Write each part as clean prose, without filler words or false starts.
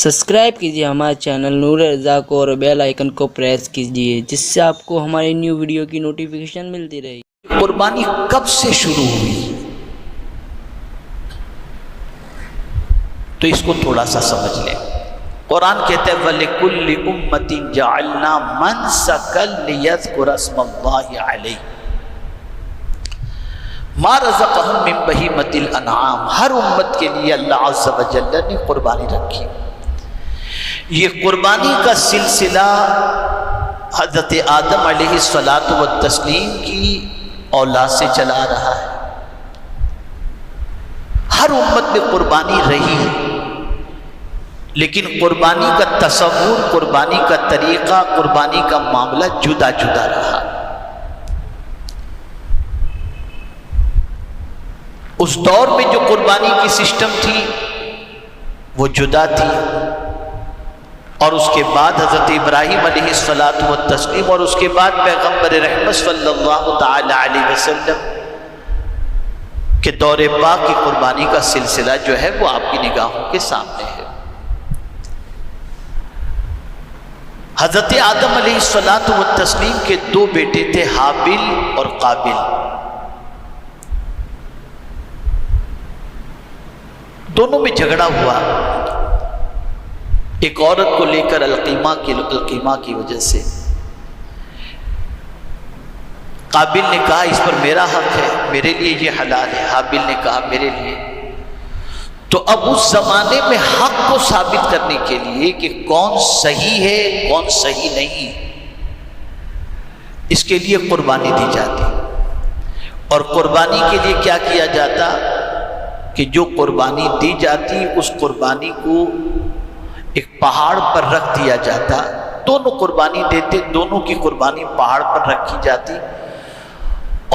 Subscribe کیجیے ہمارے channel نور رضا کو اور بیل آئیکن کو پریس کیجیے جس سے آپ کو ہماری نیو ویڈیو کی نوٹیفیکیشن ملتی رہے گی۔ قربانی کب سے شروع ہوئی تو اس کو تھوڑا سا سمجھ لیں۔ قرآن کہتا ہے وَلِكُلِّ أُمَّةٍ جَعَلْنَا مَنْسَكًا لِيَذْكُرَ اسْمَ اللَّهِ عَلَيْهِ مَا رَزَقَهُم مِّن بَهِیمَةِ الْأَنْعَامِ۔ ہر امت کے لیے اللہ عز و جل نے قربانی رکھی۔ یہ قربانی کا سلسلہ حضرت آدم علیہ الصلاۃ والتسلیم کی اولاد سے چلا رہا ہے۔ ہر امت میں قربانی رہی ہے، لیکن قربانی کا تصور، قربانی کا طریقہ، قربانی کا معاملہ جدا جدا رہا۔ اس دور میں جو قربانی کی سسٹم تھی وہ جدا تھی، اور اس کے بعد حضرت ابراہیم علیہ الصلاۃ والتسلیم اور اس کے بعد پیغمبر رحمت صلی اللہ تعالی علیہ وسلم کہ دور پاک کی قربانی کا سلسلہ جو ہے وہ آپ کی نگاہوں کے سامنے ہے۔ حضرت آدم علیہ الصلاۃ والتسلیم کے دو بیٹے تھے، حابل اور قابل۔ دونوں میں جھگڑا ہوا، ایک عورت کو لے کر القیمہ کی وجہ سے۔ قابل نے کہا اس پر میرا حق ہے، میرے لیے یہ حلال ہے۔ حابل نے کہا میرے لیے۔ تو اب اس زمانے میں حق کو ثابت کرنے کے لیے کہ کون صحیح ہے کون صحیح نہیں، اس کے لیے قربانی دی جاتی، اور قربانی کے لیے کیا کیا جاتا کہ جو قربانی دی جاتی اس قربانی کو ایک پہاڑ پر رکھ دیا جاتا۔ دونوں قربانی دیتے، دونوں کی قربانی پہاڑ پر رکھی جاتی،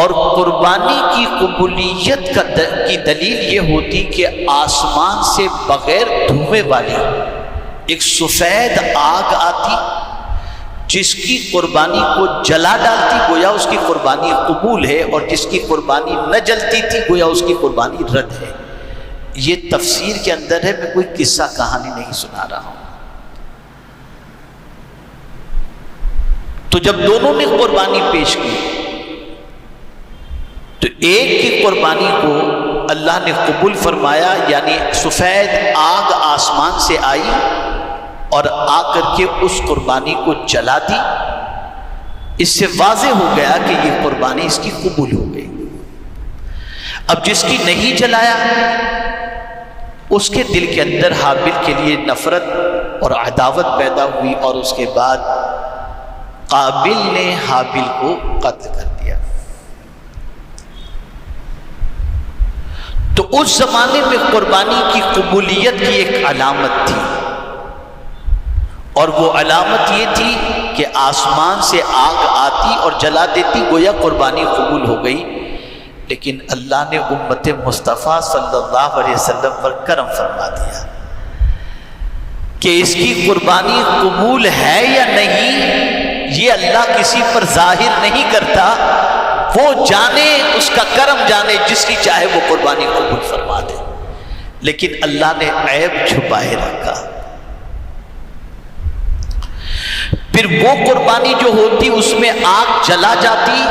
اور قربانی کی قبولیت کی دلیل یہ ہوتی کہ آسمان سے بغیر دھوئے والی ایک سفید آگ آتی جس کی قربانی کو جلا ڈالتی، گویا اس کی قربانی قبول ہے، اور جس کی قربانی نہ جلتی تھی گویا اس کی قربانی رد ہے۔ یہ تفسیر کے اندر ہے، میں کوئی قصہ کہانی نہیں سنا رہا ہوں۔ تو جب دونوں نے قربانی پیش کی تو ایک کی قربانی کو اللہ نے قبول فرمایا، یعنی سفید آگ آسمان سے آئی اور آ کر کے اس قربانی کو جلا دی۔ اس سے واضح ہو گیا کہ یہ قربانی اس کی قبول ہو گئی۔ اب جس کی نہیں جلایا اس کے دل کے اندر حابل کے لیے نفرت اور عداوت پیدا ہوئی، اور اس کے بعد قابل نے حابل کو قتل کر دیا۔ تو اس زمانے میں قربانی کی قبولیت کی ایک علامت تھی، اور وہ علامت یہ تھی کہ آسمان سے آگ آتی اور جلا دیتی، گویا قربانی قبول ہو گئی۔ لیکن اللہ نے امت مصطفیٰ صلی اللہ علیہ وسلم پر کرم فرما دیا کہ اس کی قربانی قبول ہے یا نہیں یہ اللہ کسی پر ظاہر نہیں کرتا، وہ جانے، اس کا کرم جانے، جس کی چاہے وہ قربانی قبول فرما دے۔ لیکن اللہ نے عیب چھپائے رکھا۔ پھر وہ قربانی جو ہوتی اس میں آگ جلا جاتی،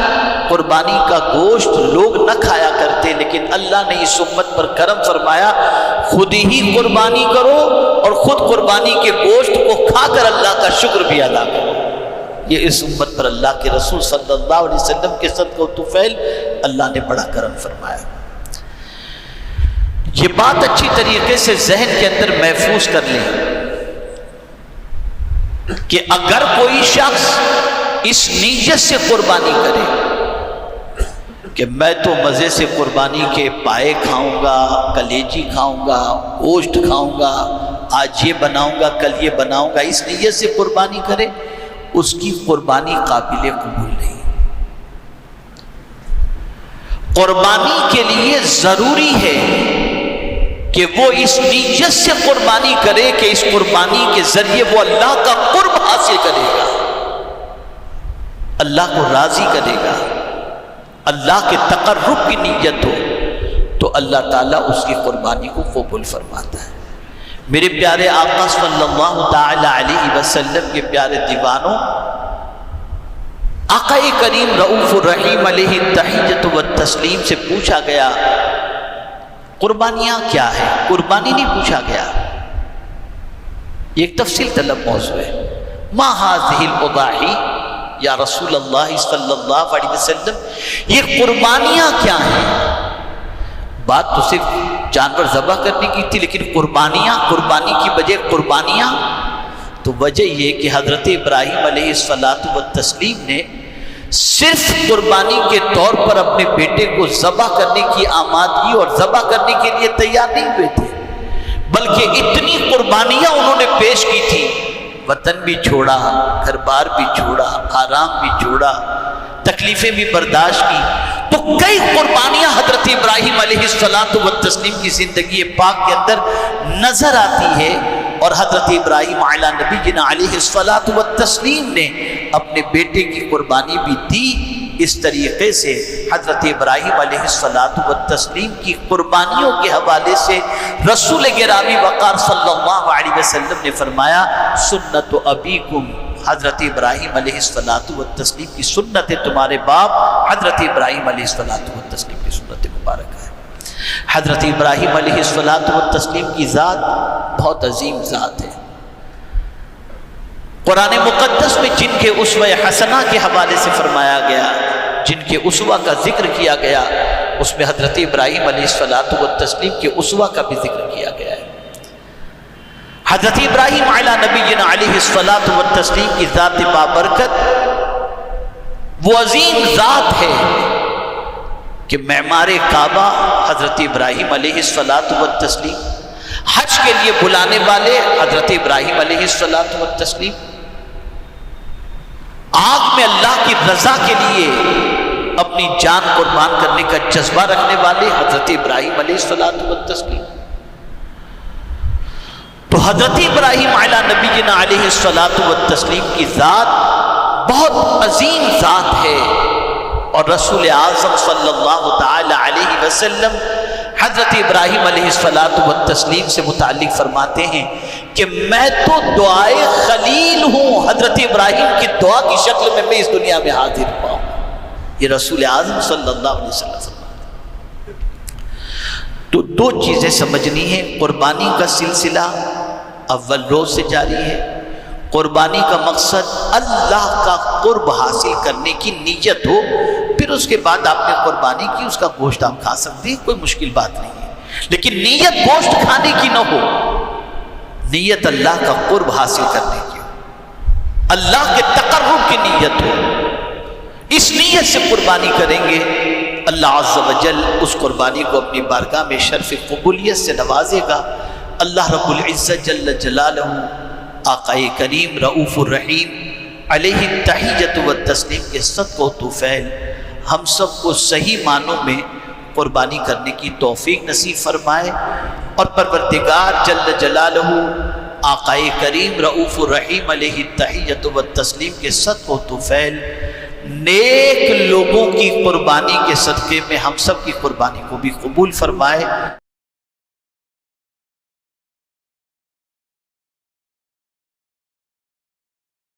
قربانی کا گوشت لوگ نہ کھایا کرتے، لیکن اللہ نے اس امت پر کرم فرمایا، خود ہی قربانی کرو اور خود قربانی کے گوشت کو کھا کر اللہ کا شکر بھی ادا کرو۔ یہ اس امت پر اللہ کے رسول صلی اللہ علیہ وسلم کے صدقہ و طفیل اللہ نے بڑا کرم فرمایا۔ یہ بات اچھی طریقے سے ذہن کے اندر محفوظ کر لیں کہ اگر کوئی شخص اس نیت سے قربانی کرے کہ میں تو مزے سے قربانی کے پائے کھاؤں گا، کلیجی کھاؤں گا، گوشت کھاؤں گا، آج یہ بناؤں گا کل یہ بناؤں گا، اس نیت سے قربانی کرے، اس کی قربانی قابل قبول نہیں۔ قربانی کے لیے ضروری ہے کہ وہ اس نیت سے قربانی کرے کہ اس قربانی کے ذریعے وہ اللہ کا قرب حاصل کرے گا، اللہ کو راضی کرے گا، اللہ کے تقرب کی نیت ہو تو اللہ تعالیٰ اس کی قربانی کو قبول فرماتا ہے۔ میرے پیارے آقا صلی اللہ تعالی علیہ وسلم کے پیارے دیوانوں، آقا کریم رؤوف الرحیم علیہ التحیۃ والتسلیم سے پوچھا گیا قربانیاں کیا ہے؟ قربانی نہیں پوچھا گیا، یہ ایک تفصیل طلب موضوع ہے۔ ما هذه الاضاحی یا رسول اللہ صلی اللہ علیہ وسلم، یہ قربانیاں کیا ہیں؟ بات تو صرف جانور ذبح کرنے کی تھی، لیکن قربانی کی وجہ قربانیاں، تو وجہ یہ کہ حضرت ابراہیم علیہ السلام نے صرف قربانی کے طور پر اپنے بیٹے کو ذبح کرنے کی آمادگی اور ذبح کرنے کے لیے تیار نہیں ہوئے تھے، بلکہ اتنی قربانیاں انہوں نے پیش کی تھی، وطن بھی چھوڑا، گھر بار بھی چھوڑا، آرام بھی چھوڑا، تکلیفیں بھی برداشت کی، تو کئی قربانیاں حضرت ابراہیم علیہ السلام کی زندگی پاک کے اندر نظر آتی ہے، اور حضرت ابراہیم علی نبینا علیہ السلام نے اپنے بیٹے کی قربانی بھی دی۔ اس طریقے سے حضرت ابراہیم علیہ السلام کی قربانیوں کے حوالے سے رسول گرامی وقار صلی اللہ علیہ وسلم نے فرمایا سنت ابیکم، حضرت ابراہیم علیہ السلام کی سنت تمہارے باپ حضرت ابراہیم علیہ السلام کی سنت مبارک ہے۔ حضرت ابراہیم علیہ السلام کی ذات بہت عظیم ذات ہے۔ قرآن مقدس میں جن کے اسوہ حسنہ کے حوالے سے فرمایا گیا، جن کے اسوہ کا ذکر کیا گیا، اس میں حضرت ابراہیم علیہ السلام کے اسوہ کا بھی ذکر کیا گیا ہے۔ حضرت ابراہیم علی نبینا علیہ السلام کی ذات بابرکت وہ عظیم ذات ہے کہ معمار کعبہ حضرت ابراہیم علیہ السلام، حج کے لیے بلانے والے حضرت ابراہیم علیہ السلام، آگ میں اللہ کی رضا کے لیے اپنی جان قربان کرنے کا جذبہ رکھنے والے حضرت ابراہیم علیہ السلام۔ تو حضرت ابراہیم علی نبینا علیہ السلام کی ذات بہت عظیم ذات ہے، اور رسول اعظم صلی اللہ تعالی علیہ وسلم حضرت ابراہیم علیہ السلام سے متعلق فرماتے ہیں کہ میں تو دعائے خلیل ہوں، حضرت ابراہیم کی دعا کی شکل میں اس دنیا میں حاضر ہوا ہوں، یہ رسول اعظم صلی اللہ علیہ وسلم فرماتے ہیں۔ تو دو چیزیں سمجھنی ہیں، قربانی کا سلسلہ اول روز سے جاری ہے، قربانی کا مقصد اللہ کا قرب حاصل کرنے کی نیت ہو، پھر اس کے بعد آپ نے قربانی کی، اس کا گوشت آپ کھا سکتے ہیں، کوئی مشکل بات نہیں ہے، لیکن نیت گوشت کھانے کی نہ ہو، نیت اللہ کا قرب حاصل کرنے کی ہو، اللہ کے تقرب کی نیت ہو، اس نیت سے قربانی کریں گے، اللہ عز و جل اس قربانی کو اپنی بارگاہ میں شرف قبولیت سے نوازے گا۔ اللہ رب العزت جل جلالہ آقا کریم رؤوف الرحیم علیہ التحیۃ والتسلیم کے صدقہ و طفیل ہم سب کو صحیح معنوں میں قربانی کرنے کی توفیق نصیب فرمائے، اور پروردگار جل جلالہ آقا کریم رؤوف الرحیم علیہ التحیۃ والتسلیم کے صدقہ و طفیل نیک لوگوں کی قربانی کے صدقے میں ہم سب کی قربانی کو بھی قبول فرمائے۔